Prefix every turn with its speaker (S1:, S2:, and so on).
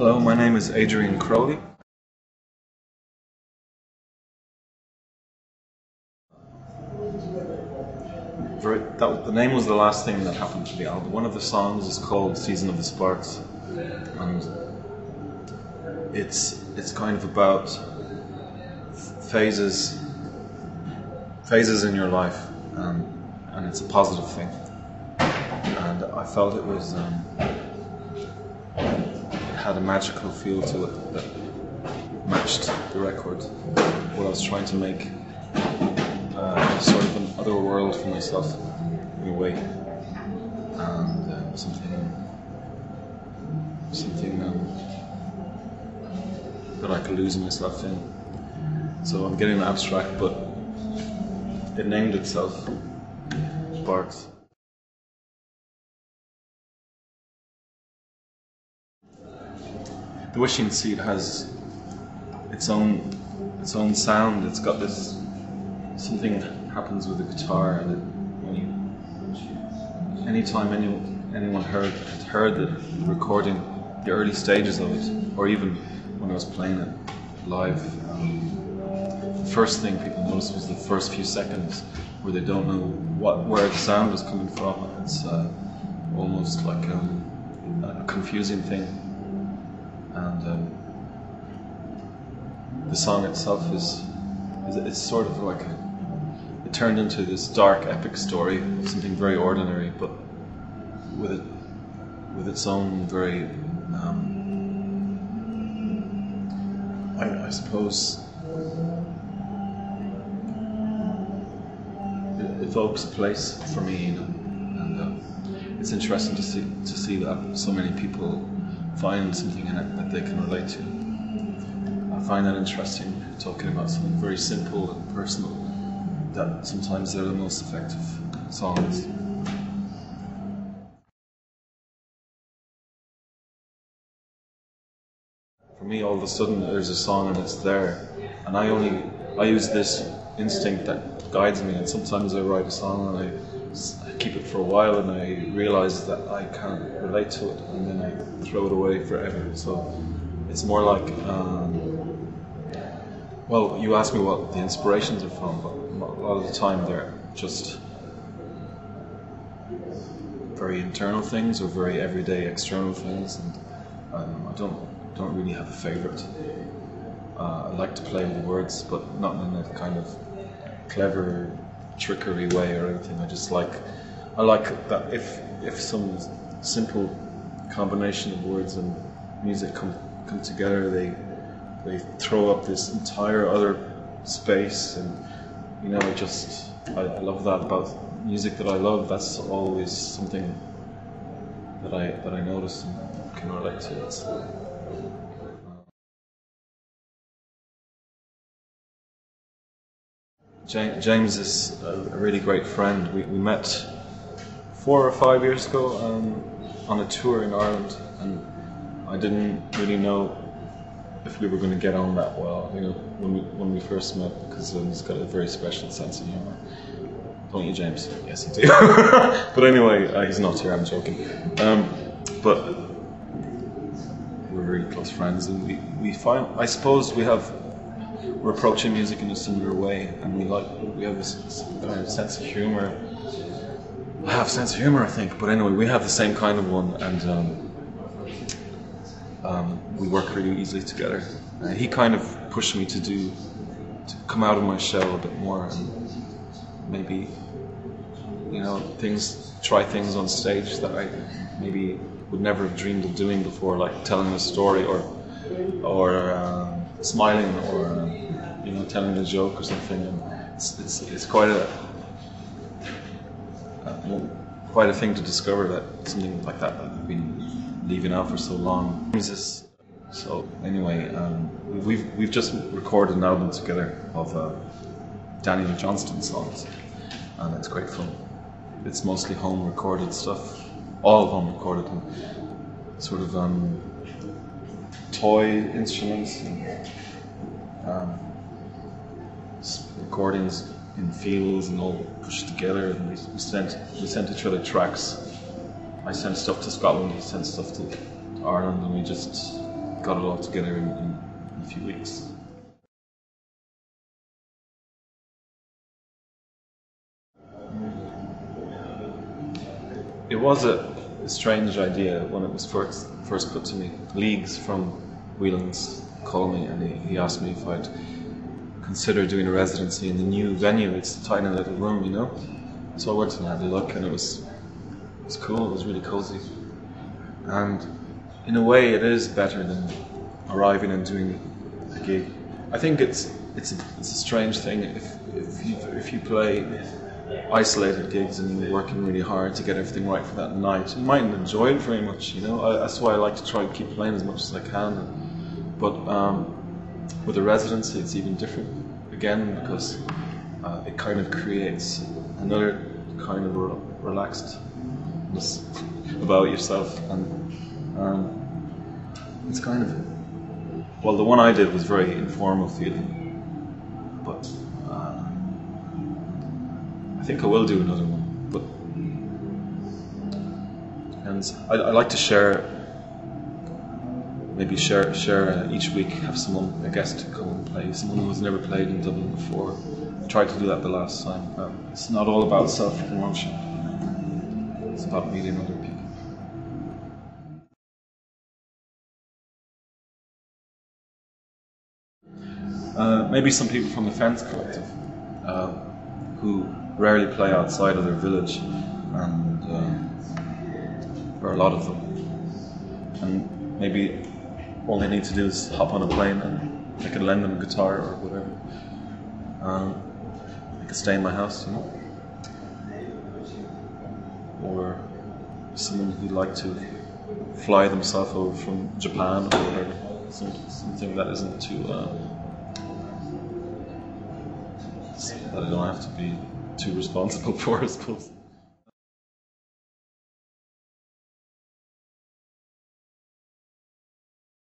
S1: Hello, my name is Adrian Crowley. The name was the last thing that happened to the album. One of the songs is called Season of the Sparks, and it's kind of about phases in your life, and it's a positive thing. And I felt it was it had a magical feel to it that matched the record. What I was trying to make, sort of an other world for myself in a way, and something that I could lose myself in. So I'm getting abstract, but it named itself Sparks. The wishing seat has its own sound. It's got this something happens with the guitar, and anytime anyone had heard the recording, the early stages of it, or even when I was playing it live, the first thing people noticed was the first few seconds where they don't know where the sound is coming from. It's almost like a confusing thing. And the song itself it's sort of like it turned into this dark epic story, something very ordinary, but with its own very I suppose it evokes a place for me, you know, and it's interesting to see that so many people find something in it that they can relate to. I find that interesting, talking about something very simple and personal, that sometimes they're the most effective songs. For me, all of a sudden there's a song and it's there, and I use this instinct that guides me, and sometimes I write a song and I keep it for a while and I realize that I can't relate to it, and then I throw it away forever. So it's more like, well, you ask me what the inspirations are from, but a lot of the time they're just very internal things or very everyday external things, and I don't really have a favorite. I like to play with words, but not in a kind of clever trickery way or anything. I like that if some simple combination of words and music come together, they throw up this entire other space, and you know, I love that about music that I love. That's always something that I notice and can relate to. James is a really great friend. We met 4 or 5 years ago on a tour in Ireland, and I didn't really know if we were going to get on that well, you know, when we first met, because he's got a very special sense of humour. Don't you, James? Yes, you do. But anyway, he's not here, I'm joking. But we're really close friends, and I suppose we're approaching music in a similar way, and we have this kind of sense of humour. I have a sense of humour, I think, but anyway, we have the same kind of one, and we work really easily together. He kind of pushed me to come out of my shell a bit more, and maybe, you know, try things on stage that I maybe would never have dreamed of doing before, like telling a story or smiling, or you know, telling a joke or something. And it's quite a thing to discover that something like that I've been leaving out for so long. So anyway, we've just recorded an album together of Daniel Johnston songs, and it's great fun. It's mostly home recorded stuff, all home recorded, and sort of toy instruments and recordings in fields and all pushed together, and we sent each other tracks. I sent stuff to Scotland, he sent stuff to Ireland, and we just got it all together in a few weeks. It was a strange idea when it was first put to me. Leagues from Whelans called me and he asked me if I'd consider doing a residency in the new venue. It's a tiny little room, you know. So I went and had a look, and it was cool. It was really cozy, and in a way, it is better than arriving and doing a gig. I think it's a strange thing if you play isolated gigs and you're working really hard to get everything right for that night. You mightn't enjoy it very much, you know. That's why I like to try and keep playing as much as I can. But with a residency, it's even different again, because it kind of creates another kind of relaxedness about yourself, and it's kind of, well, the one I did was very informal feeling, but I think I will do another one. But and I like to share each week, have someone, a guest, come and play, someone who's never played in Dublin before. I tried to do that the last time. It's not all about self-promotion. It's about meeting other people. Maybe some people from the Fence Collective, who rarely play outside of their village, and there are a lot of them. And maybe all they need to do is hop on a plane and I could lend them a guitar or whatever. They could stay in my house, you know. Or someone who'd like to fly themselves over from Japan or whatever. Something that isn't too... that I don't have to be too responsible for, I suppose.